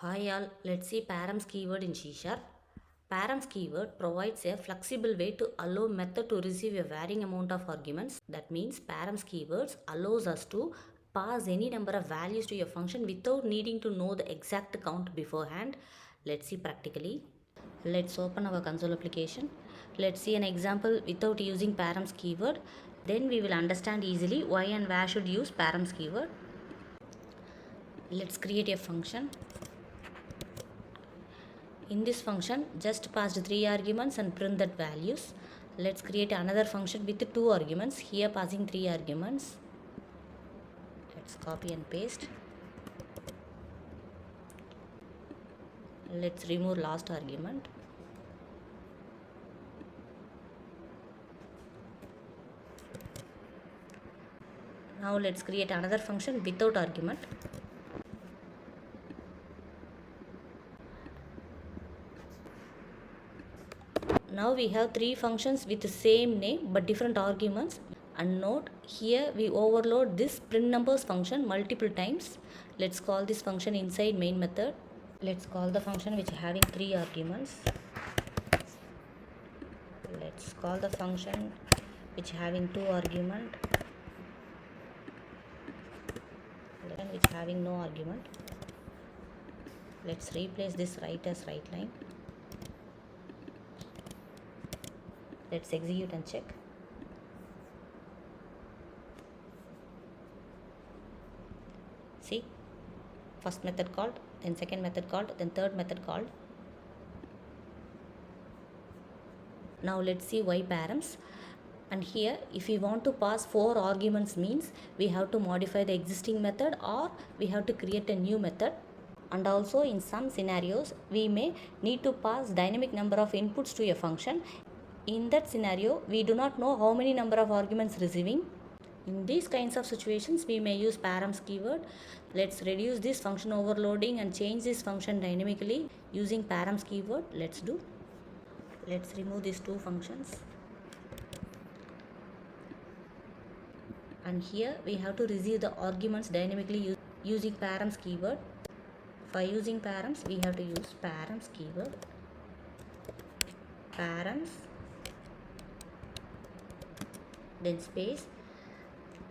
Hi all, let's see Params keyword in C#. Params keyword provides a flexible way to allow method to receive a varying amount of arguments. That means Params keywords allows us to pass any number of values to a function without needing to know the exact count beforehand. Let's see practically. Let's open our console application. Let's see an example without using Params keyword. Then we will understand easily why and where should use Params keyword. Let's create a function. In this function, just passed 3 arguments and print that values. Let's create another function with 2 arguments. Here passing 3 arguments. Let's copy and paste. Let's remove last argument. Now let's create another function without argument. Now we have 3 functions with the same name but different arguments. And note, here we overload this print numbers function multiple times. Let's call this function inside main method. Let's call the function which having 3 arguments. Let's call the function which having 2 argument. Which having no argument. Let's replace this right as right line. Let's execute and check. See, first method called, then second method called, then third method called. Now let's see why params. And here if we want to pass 4 arguments means we have to modify the existing method or we have to create a new method. And also in some scenarios we may need to pass dynamic number of inputs to a function. In that scenario, we do not know how many number of arguments receiving. In these kinds of situations, we may use params keyword. Let's reduce this function overloading and change this function dynamically using params keyword. Let's do. Let's remove these 2 functions. And here we have to receive the arguments dynamically using params keyword. For using params, we have to use params keyword. Params. Then space.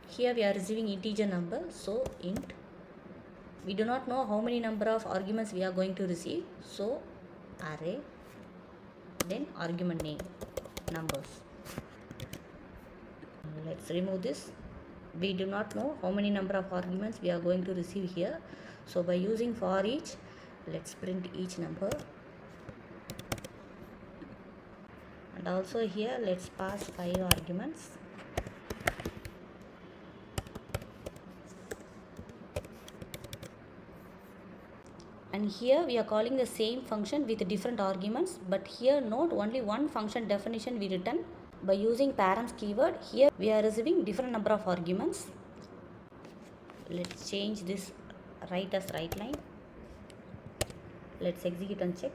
Here we are receiving integer number, so int. We do not know how many number of arguments we are going to receive, so array. Then argument name, numbers. Let's remove this. We do not know how many number of arguments we are going to receive here, so by using for each, let's print each number. And also here let's pass 5 arguments. And here we are calling the same function with different arguments, but here note only one function definition we return. By using params keyword, here we are receiving different number of arguments. Let's change this right as right line. Let's execute and check.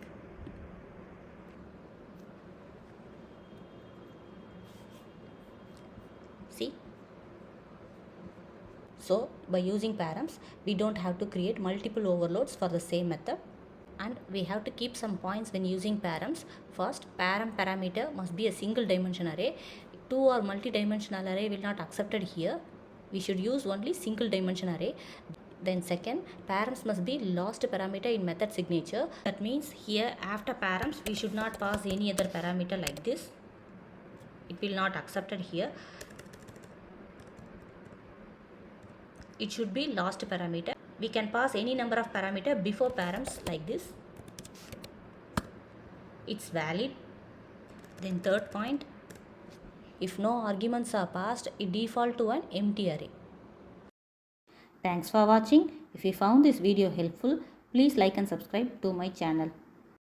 See? So by using params, we don't have to create multiple overloads for the same method. And we have to keep some points when using params. First, param parameter must be a single dimension array. 2 or multi-dimensional array will not accepted here. We should use only single dimension array. Then second, params must be last parameter in method signature. That means here after params, we should not pass any other parameter like this. It will not accepted here. It should be last parameter. We can pass any number of parameter before params like this. It's valid. Then third point, if no arguments are passed, it default to an empty array. Thanks for watching. If you found this video helpful, please like and subscribe to my channel.